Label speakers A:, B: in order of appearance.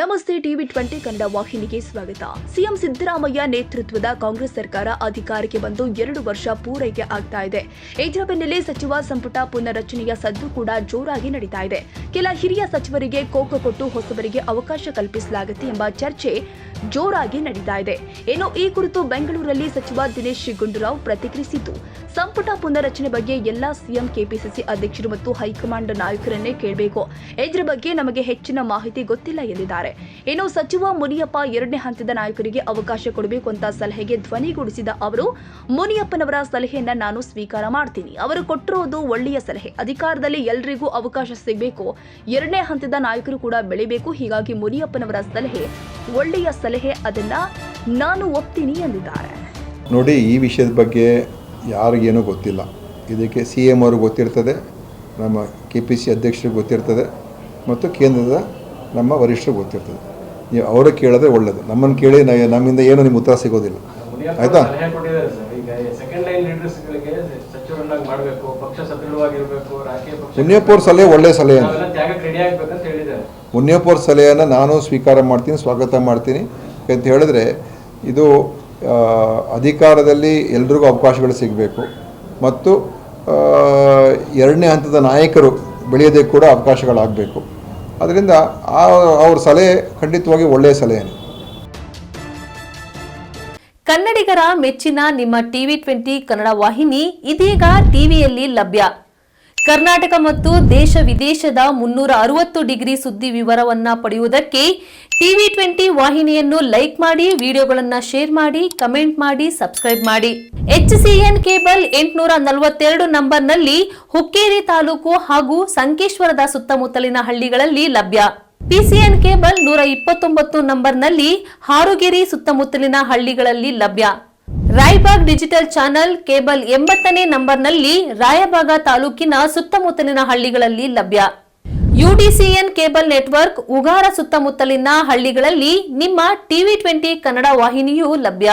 A: ನಮಸ್ತೆ ಟಿವಿ 20 ಕನ್ನಡ ವಾಹಿನಿಗೆ ಸ್ವಾಗತ. ಸಿಎಂ ಸಿದ್ದರಾಮಯ್ಯ ನೇತೃತ್ವದ ಕಾಂಗ್ರೆಸ್ ಸರ್ಕಾರ ಅಧಿಕಾರಕ್ಕೆ ಬಂದು 2 ವರ್ಷ ಪೂರೈಕೆ ಆಗ್ತಾ ಇದೆ. ಇದರ ಬೆನ್ನಲ್ಲೇ ಸಚಿವ ಸಂಪುಟ ಪುನರ್ರಚನೆಯ ಸದ್ದು ಕೂಡ ಜೋರಾಗಿ ನಡೀತಾ ಇದೆ. ಕೆಲ ಹಿರಿಯ ಸಚಿವರಿಗೆ ಕೋಕ ಕೊಟ್ಟು ಹೊಸಬರಿಗೆ ಅವಕಾಶ ಕಲ್ಪಿಸಲಾಗುತ್ತೆ ಎಂಬ ಚರ್ಚೆ ಜೋರಾಗಿ ನಡೀತಾ ಇದೆ. ಇನ್ನು ಈ ಕುರಿತು ಬೆಂಗಳೂರಲ್ಲಿ ಸಚಿವ ದಿನೇಶ್ ಗುಂಡೂರಾವ್ ಪ್ರತಿಕ್ರಿಯಿಸಿದ್ದು, ಸಂಪುಟ ಪುನರ್ರಚನೆ ಬಗ್ಗೆ ಎಲ್ಲ ಸಿಎಂ ಕೆಪಿಸಿಸಿ ಅಧ್ಯಕ್ಷರು ಮತ್ತು ಹೈಕಮಾಂಡ್ ನಾಯಕರನ್ನೇ ಕೇಳಬೇಕು. ಇದರ ಬಗ್ಗೆ ನಮಗೆ ಹೆಚ್ಚಿನ ಮಾಹಿತಿ ಗೊತ್ತಿಲ್ಲ ಎಂದಿದ್ದಾರೆ. ಇನ್ನು ಸಚಿವ ಮುನಿಯಪ್ಪ 2ನೇ ಹಂತದ ನಾಯಕರಿಗೆ ಅವಕಾಶ ಕೊಡಬೇಕು ಅಂತ ಸಲಹೆಗೆ ಧ್ವನಿಗೂಡಿಸಿದ ಅವರು, ಮುನಿಯಪ್ಪನವರ ಸಲಹೆಯನ್ನ ನಾನು ಸ್ವೀಕಾರ ಮಾಡ್ತೀನಿ. ಅವರು ಕೊಟ್ಟಿರೋದು ಒಳ್ಳೆಯ ಸಲಹೆ. ಅಧಿಕಾರದಲ್ಲಿ ಎಲ್ಲರಿಗೂ ಅವಕಾಶ ಸಿಗಬೇಕು. 2ನೇ ಹಂತದ ನಾಯಕರು ಕೂಡ ಬೆಳಿಬೇಕು. ಹೀಗಾಗಿ ಮುನಿಯಪ್ಪನವರ ಸಲಹೆ ಒಳ್ಳೆಯ ಸಲಹೆ, ಅದನ್ನ ನಾನು ಒಪ್ತೀನಿ ಎಂದಿದ್ದಾರೆ.
B: ನೋಡಿ, ಈ ವಿಷಯದ ಬಗ್ಗೆ ಯಾರಿಗೇನೂ ಗೊತ್ತಿಲ್ಲ. ಇದಕ್ಕೆ CM ಅವರು ಗೊತ್ತಿರ್ತದೆ, ನಮ್ಮ KPC ಅಧ್ಯಕ್ಷರಿಗೆ ಗೊತ್ತಿರ್ತದೆ ಮತ್ತು ಕೇಂದ್ರದ ನಮ್ಮ ವರಿಷ್ಠರಿಗೆ ಗೊತ್ತಿರ್ತದೆ. ನೀವು ಅವರು ಕೇಳೋದೇ ಒಳ್ಳೆಯದು. ನಮ್ಮನ್ನು ಕೇಳಿ ನಮ್ಮಿಂದ ಏನು ನಿಮ್ಗೆ ಉತ್ತರ ಸಿಗೋದಿಲ್ಲ. ಆಯಿತಾ? ಮುನಿಯಪ್ಪ ಅವ್ರ ಸಲಹೆ ಒಳ್ಳೆಯ ಸಲಹೆ. ಮುನಿಯಪ್ಪ ಅವ್ರ ಸಲಹೆಯನ್ನು ನಾನು ಸ್ವೀಕಾರ ಮಾಡ್ತೀನಿ, ಸ್ವಾಗತ ಮಾಡ್ತೀನಿ ಅಂತ ಹೇಳಿದ್ರೆ, ಇದು ಅಧಿಕಾರದಲ್ಲಿ ಎಲ್ರಿಗೂ ಅವಕಾಶಗಳು ಸಿಗಬೇಕು ಮತ್ತು 2ನೇ ಹಂತದ ನಾಯಕರು ಬೆಳೆಯೋದಕ್ಕೆ ಕೂಡ ಅವಕಾಶಗಳಾಗಬೇಕು. ಅದರಿಂದ ಅವ್ರ ಸಲಹೆ ಖಂಡಿತವಾಗಿ ಒಳ್ಳೆಯ ಸಲಹೆ.
C: ಕನ್ನಡಿಗರ ಮೆಚ್ಚಿನ ನಿಮ್ಮ ಟಿವಿ 20 ಕನ್ನಡ ವಾಹಿನಿ ಇದೀಗ ಟಿವಿಯಲ್ಲಿ ಲಭ್ಯ. ಕರ್ನಾಟಕ ಮತ್ತು ದೇಶ ವಿದೇಶದ 360 ಡಿಗ್ರಿ ಸುದ್ದಿ ವಿವರವನ್ನ ಪಡೆಯುವುದಕ್ಕೆ ಟಿವಿ 20 ವಾಹಿನಿಯನ್ನು ಲೈಕ್ ಮಾಡಿ, ವಿಡಿಯೋಗಳನ್ನು ಶೇರ್ ಮಾಡಿ, ಕಮೆಂಟ್ ಮಾಡಿ, ಸಬ್ಸ್ಕ್ರೈಬ್ ಮಾಡಿ. HCN ಕೇಬಲ್ 842 ನಂಬರ್ನಲ್ಲಿ ಹುಕ್ಕೇರಿ ತಾಲೂಕು ಹಾಗೂ ಸಂಕೇಶ್ವರದ ಸುತ್ತಮುತ್ತಲಿನ ಹಳ್ಳಿಗಳಲ್ಲಿ ಲಭ್ಯ. PCN ಕೇಬಲ್ 129 ನಂಬರ್ನಲ್ಲಿ ಹಾರುಗೆರೆ ಸುತ್ತಮುತ್ತಲಿನ ಹಳ್ಳಿಗಳಲ್ಲಿ ಲಭ್ಯ. ರಾಯಬಾಗ್ ಡಿಜಿಟಲ್ ಚಾನೆಲ್ ಕೇಬಲ್ 80ನೇ ನಂಬರ್ನಲ್ಲಿ ರಾಯಬಾಗ ತಾಲೂಕಿನ ಸುತ್ತಮುತ್ತಲಿನ ಹಳ್ಳಿಗಳಲ್ಲಿ ಲಭ್ಯ. UDCN ಕೇಬಲ್ ನೆಟ್ವರ್ಕ್ ಉಗಾರ ಸುತ್ತಮುತ್ತಲಿನ ಹಳ್ಳಿಗಳಲ್ಲಿ ನಿಮ್ಮ ಟಿವಿ 20 ಕನ್ನಡ ವಾಹಿನಿಯೂ ಲಭ್ಯ.